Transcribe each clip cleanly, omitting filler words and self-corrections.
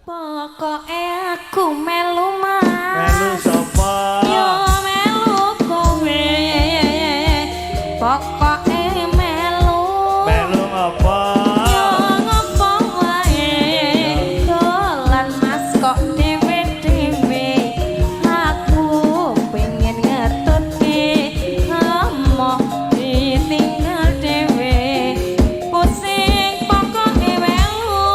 Pokoke aku melu mas. Melu sapa? Yo melu kowe. Pokoke melu. Melu apa? Yo ngopo wae. Dolan mas kok dhewe-dhewe. Aku pengen ngetutke emoh ditinggal dhewe. Pusing pokoke melu.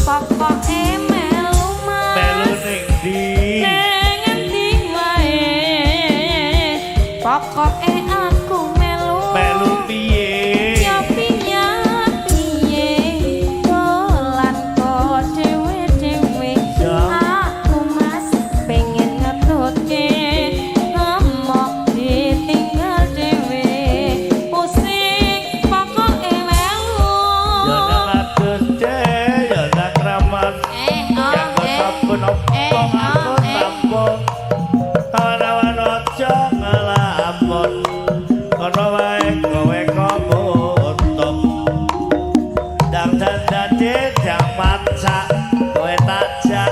Pokoke melu mas. Melu ning ndi? Ning endi wae. Pokoke aku melu. Melu piye? Ya piye dolan kok dhewe-dhewe. Ya. Aku mas pengen ngetutke emoh ditinggal dhewe. Pusing pokoke melu. Ya nang adus ya nang kramat. Ya kok sampun opo aku sampun. Awan aja ngelamun. Kono wae kowe komutung. Dang dandan dang macak kowe tak jak